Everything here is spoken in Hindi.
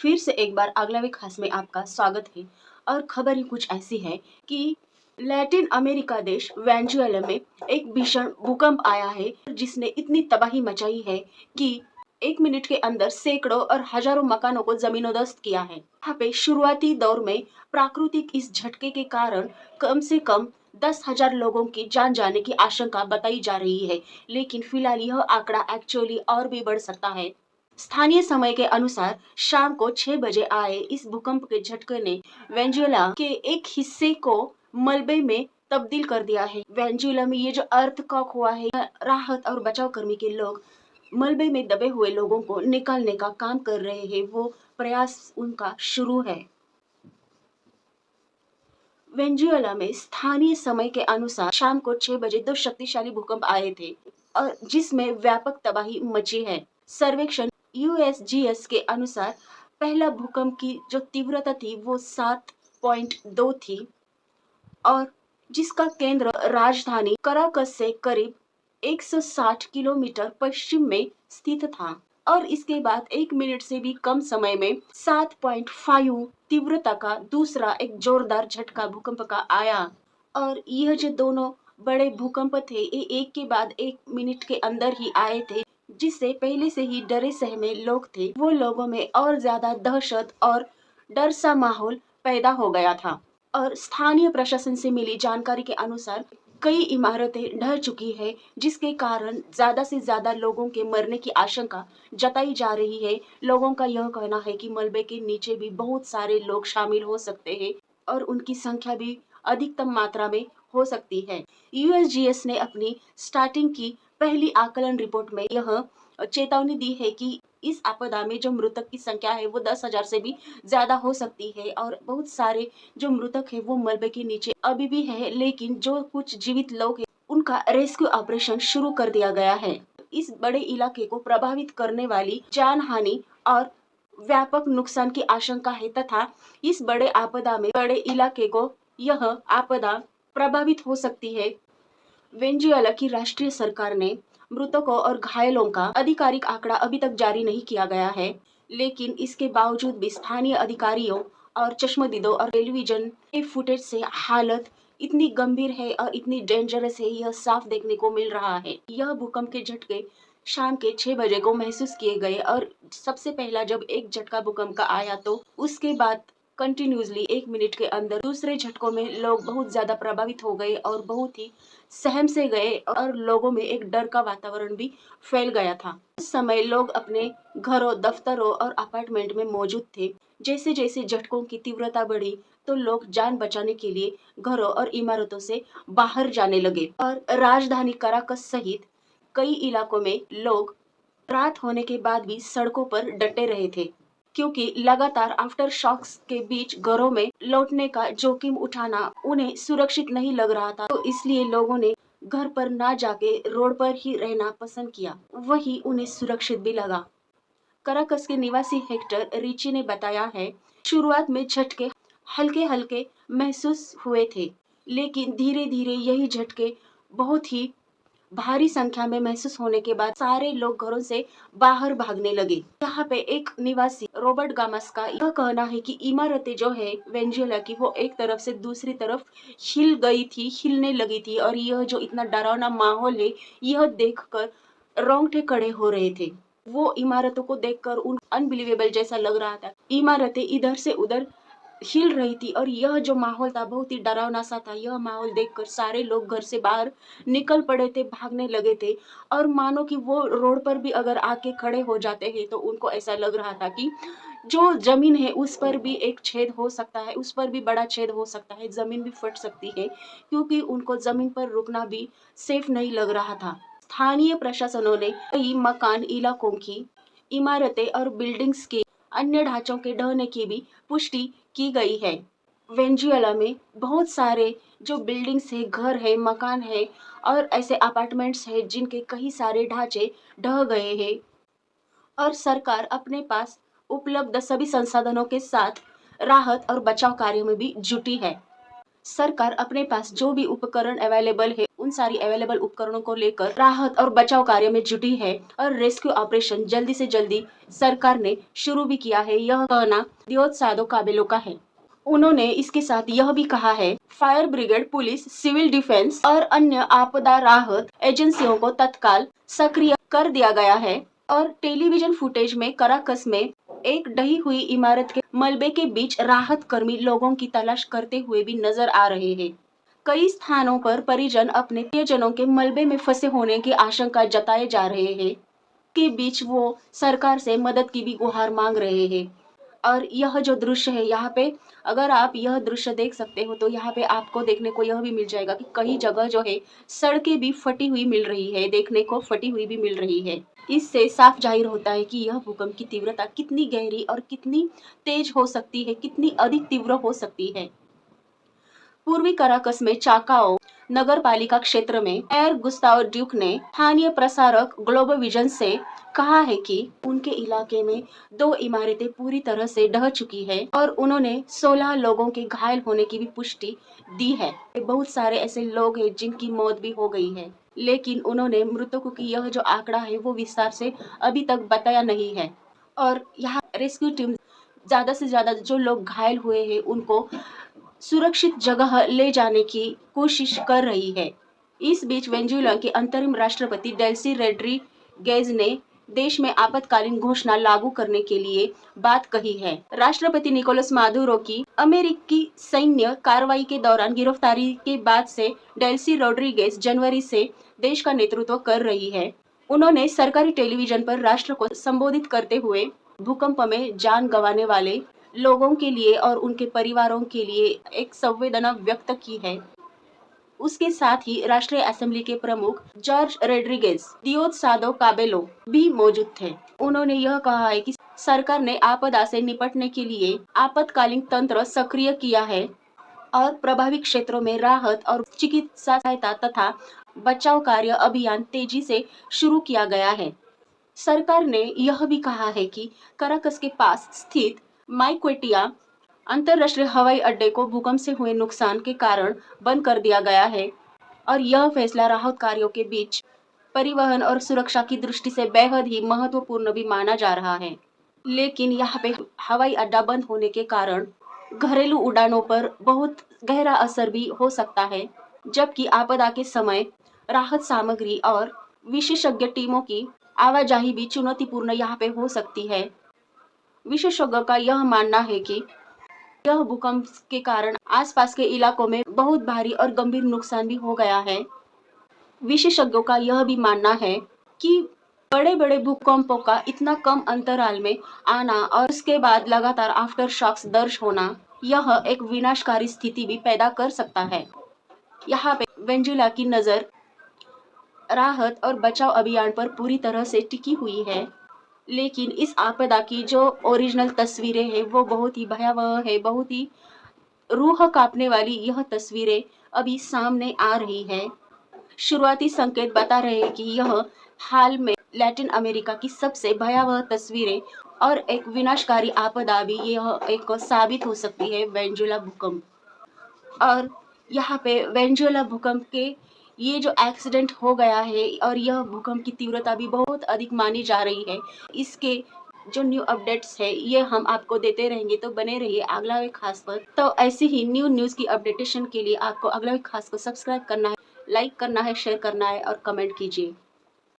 फिर से एक बार अगला वीक खास में आपका स्वागत है। और खबर ही कुछ ऐसी है कि लैटिन अमेरिका देश वेनेजुएला में एक भीषण भूकंप आया है जिसने इतनी तबाही मचाई है कि 1 मिनट के अंदर सैकड़ों और हजारों मकानों को जमीनों-ध्वस्त किया है। यहाँ पे शुरुआती दौर में प्राकृतिक इस झटके के कारण कम से कम 10,000 लोगों की जान जाने की आशंका बताई जा रही है, लेकिन फिलहाल यह आंकड़ा एक्चुअली और भी बढ़ सकता है। स्थानीय समय के अनुसार शाम को 6 बजे आए इस भूकंप के झटके ने वेनेजुएला के एक हिस्से को मलबे में तब्दील कर दिया है। वेनेजुएला में ये जो अर्थक्वेक हुआ है, राहत और बचाव कर्मी के लोग मलबे में दबे हुए लोगों को निकालने का काम कर रहे हैं। वो प्रयास उनका शुरू है। वेनेजुएला में स्थानीय समय के अनुसार शाम को 6 बजे 2 शक्तिशाली भूकंप आए थे और जिसमें व्यापक तबाही मची है। सर्वेक्षण यूएसजीएस के अनुसार पहला भूकंप की जो तीव्रता थी वो 7.2 थी और जिसका केंद्र राजधानी कराकस से करीब 160 किलोमीटर पश्चिम में स्थित था और इसके बाद 1 मिनट से भी कम समय में 7.5 तीव्रता का दूसरा एक जोरदार झटका भूकंप का आया। और यह जो दोनों बड़े भूकंप थे ये एक के बाद 1 मिनट के अंदर ही आए थे, जिससे पहले से ही डरे सहमे लोग थे वो लोगों में और ज्यादा दहशत और डर सा माहौल पैदा हो गया था। और स्थानीय प्रशासन से मिली जानकारी के अनुसार कई इमारतें ढह चुकी है, जिसके कारण ज्यादा से ज्यादा लोगों के मरने की आशंका जताई जा रही है। लोगों का यह कहना है कि मलबे के नीचे भी बहुत सारे लोग शामिल हो सकते हैं और उनकी संख्या भी अधिकतम मात्रा में हो सकती है। यूएसजीएस ने अपनी स्टार्टिंग की पहली आकलन रिपोर्ट में यह चेतावनी दी है कि इस आपदा में जो मृतक की संख्या है वो 10,000 से भी ज्यादा हो सकती है और बहुत सारे जो मृतक है वो मलबे के नीचे अभी भी है, लेकिन जो कुछ जीवित लोग हैं उनका रेस्क्यू ऑपरेशन शुरू कर दिया गया है। इस बड़े इलाके को प्रभावित करने वाली जान हानि और व्यापक नुकसान की आशंका है तथा इस बड़े आपदा में बड़े इलाके को यह आपदा प्रभावित हो सकती है। वेनेजुएला की राष्ट्रीय सरकार ने मृतकों और घायलों का आधिकारिक आंकड़ा अभी तक जारी नहीं किया गया है, लेकिन इसके बावजूद भी स्थानीय अधिकारियों और चश्मदीदों और टेलीविजन के फुटेज से हालत इतनी गंभीर है और इतनी डेंजरस है, यह साफ देखने को मिल रहा है। यह भूकंप के झटके शाम के 6 बजे को महसूस किए गए और सबसे पहला जब एक झटका भूकंप का आया तो उसके बाद कंटिन्यूसली 1 मिनट के अंदर दूसरे झटकों में लोग बहुत ज्यादा प्रभावित हो गए और बहुत ही सहम से गए और लोगों में एक डर का वातावरण भी फैल गया था। उस समय लोग अपने घरों, दफ्तरों और अपार्टमेंट में मौजूद थे। जैसे जैसे झटकों की तीव्रता बढ़ी तो लोग जान बचाने के लिए घरों और इमारतों से बाहर जाने लगे और राजधानी कराकस सहित कई इलाकों में लोग रात होने के बाद भी सड़कों पर डटे रहे थे, क्योंकि लगातार आफ्टर शॉक्स के बीच घरों में लौटने का जोखिम उठाना उन्हें सुरक्षित नहीं लग रहा था, तो इसलिए लोगों ने घर पर ना जाके रोड पर ही रहना पसंद किया। वही उन्हें सुरक्षित भी लगा। कराकस के निवासी हेक्टर रिची ने बताया है, शुरुआत में झटके हल्के हल्के महसूस हुए थे, लेकिन धीरे धीरे यही झटके बहुत ही भारी संख्या में महसूस होने के बाद सारे लोग घरों से बाहर भागने लगे। यहाँ पे एक निवासी रॉबर्ट गामस का यह कहना है कि इमारतें जो है वेनेजुएला की वो एक तरफ से दूसरी तरफ हिल गई थी, हिलने लगी थी और यह जो इतना डरावना माहौल है यह देखकर रोंगटे खड़े हो रहे थे। वो इमारतों को देखकर उन अनबिलीवेबल जैसा लग रहा था। इमारतें इधर से उधर हिल रही थी और यह जो माहौल था बहुत ही डरावना सा था। यह माहौल देखकर सारे लोग घर से बाहर निकल पड़े थे, भागने लगे थे और मानो कि वो रोड पर भी अगर आके खड़े हो जाते हैं तो उनको ऐसा लग रहा था कि जो जमीन है उस पर भी एक छेद हो सकता है, उस पर भी बड़ा छेद हो सकता है, जमीन भी फट सकती है, क्योंकि उनको जमीन पर रुकना भी सेफ नहीं लग रहा था। स्थानीय प्रशासनों ने कई मकान इलाकों की इमारतें और बिल्डिंग्स के अन्य ढांचों के ढहने की भी पुष्टि की गई है। वेनेजुएला में बहुत सारे जो बिल्डिंग्स है, घर है, मकान है और ऐसे अपार्टमेंट्स है जिनके कई सारे ढांचे ढह गए हैं और सरकार अपने पास उपलब्ध सभी संसाधनों के साथ राहत और बचाव कार्यों में भी जुटी है। सरकार अपने पास जो भी उपकरण अवेलेबल है उन उन सारी अवेलेबल उपकरणों को लेकर राहत और बचाव कार्य में जुटी है और रेस्क्यू ऑपरेशन जल्दी से जल्दी सरकार ने शुरू भी किया है, यह कहना दियोत्सादो काबेलो का है। उन्होंने इसके साथ यह भी कहा है, fire brigade, police, civil defence और अन्य आपदा राहत एजेंसियों को तत्काल सक्रिय कर दिया गया है और टेलीविजन फुटेज में कराकस में एक ढही हुई इमारत के मलबे के बीच राहत कर्मी लोगों की तलाश करते हुए भी नजर आ रहे हैं। कई स्थानों पर परिजन अपने प्रियजनों के मलबे में फंसे होने की आशंका जताए जा रहे हैं के बीच वो सरकार से मदद की भी गुहार मांग रहे हैं। और यह जो दृश्य है, यहाँ पे अगर आप यह दृश्य देख सकते हो तो यहाँ पे आपको देखने को यह भी मिल जाएगा कि कई जगह जो है सड़कें भी फटी हुई मिल रही है, देखने को फटी हुई भी मिल रही है। इससे साफ जाहिर होता है कि यह भूकंप की तीव्रता कितनी गहरी और कितनी तेज हो सकती है, कितनी अधिक तीव्र हो सकती है। पूर्वी कराकस में चाकाओ नगर पालिका क्षेत्र में एयर गुस्ताव ड्यूक ने स्थानीय प्रसारक ग्लोबल विजन से कहा है कि उनके इलाके में 2 इमारतें पूरी तरह से ढह चुकी है और उन्होंने 16 लोगों के घायल होने की भी पुष्टि दी है। बहुत सारे ऐसे लोग हैं जिनकी मौत भी हो गई है, लेकिन उन्होंने मृतकों की यह जो आंकड़ा है वो विस्तार से अभी तक बताया नहीं है। और यहाँ रेस्क्यू टीम ज्यादा से ज्यादा जो लोग घायल हुए हैं उनको सुरक्षित जगह ले जाने की कोशिश कर रही है। इस बीच वेनेजुएला के अंतरिम राष्ट्रपति डेल्सी रोड्रिगेज ने देश में आपातकालीन घोषणा लागू करने के लिए बात कही है। राष्ट्रपति निकोलस मादुरो की अमेरिकी सैन्य कार्रवाई के दौरान गिरफ्तारी के बाद से डेल्सी रोड्रिगेज जनवरी से देश का नेतृत्व कर रही है। उन्होंने सरकारी टेलीविजन पर राष्ट्र को संबोधित करते हुए भूकंप में जान गंवाने वाले लोगों के लिए और उनके परिवारों के लिए एक संवेदना व्यक्त की है। उसके साथ ही राष्ट्रीय असेंबली के प्रमुख जॉर्ज रोड्रिगेज दियोत्सादो काबेलो भी मौजूद थे। उन्होंने यह कहा है कि सरकार ने आपदा से निपटने के लिए आपातकालीन तंत्र सक्रिय किया है और प्रभावित क्षेत्रों में राहत और चिकित्सा सहायता तथा बचाव कार्य अभियान तेजी से शुरू किया गया है। सरकार ने यह भी कहा है कि कराकस के पास स्थित माइक्वेटिया अंतर्राष्ट्रीय हवाई अड्डे को भूकंप से हुए नुकसान के कारण बंद कर दिया गया है और यह फैसला राहत कार्यों के बीच परिवहन और सुरक्षा की दृष्टि से बेहद ही महत्वपूर्ण भी माना जा रहा है। लेकिन यहाँ पे हवाई अड्डा बंद होने के कारण घरेलू उड़ानों पर बहुत गहरा असर भी हो सकता है, जबकि आपदा के समय राहत सामग्री और विशेषज्ञ टीमों की आवाजाही भी चुनौतीपूर्ण यहाँ पे हो सकती है। विशेषज्ञों का यह मानना है कि यह भूकंप के कारण आसपास के इलाकों में बहुत भारी और गंभीर नुकसान भी हो गया है। विशेषज्ञों का यह भी मानना है कि बड़े बड़े भूकंपों का इतना कम अंतराल में आना और उसके बाद लगातार आफ्टर शॉक्स दर्ज होना, यह एक विनाशकारी स्थिति भी पैदा कर सकता है। यहाँ पे वेनेजुएला की नजर राहत और बचाव अभियान पर पूरी तरह से टिकी हुई है, लेकिन इस आपदा की जो ओरिजिनल तस्वीरें हैं वो बहुत ही भयावह है, बहुत ही रूह कांपने वाली यह तस्वीरें अभी सामने आ रही है। शुरुआती संकेत बता रहे हैं कि यह हाल में लैटिन अमेरिका की सबसे भयावह तस्वीरें और एक विनाशकारी आपदा भी यह एक साबित हो सकती है वेनेजुएला भूकंप। और यहाँ पे वेनेजुएला भूकंप के ये जो एक्सीडेंट हो गया है और यह भूकंप की तीव्रता भी बहुत अधिक मानी जा रही है। इसके जो न्यू अपडेट्स है ये हम आपको देते रहेंगे, तो बने रहिए अगला वे खास पर। तो ऐसे ही न्यूज़ की अपडेटेशन के लिए आपको अगला वे खास को सब्सक्राइब करना है, लाइक करना है, शेयर करना है और कमेंट कीजिए।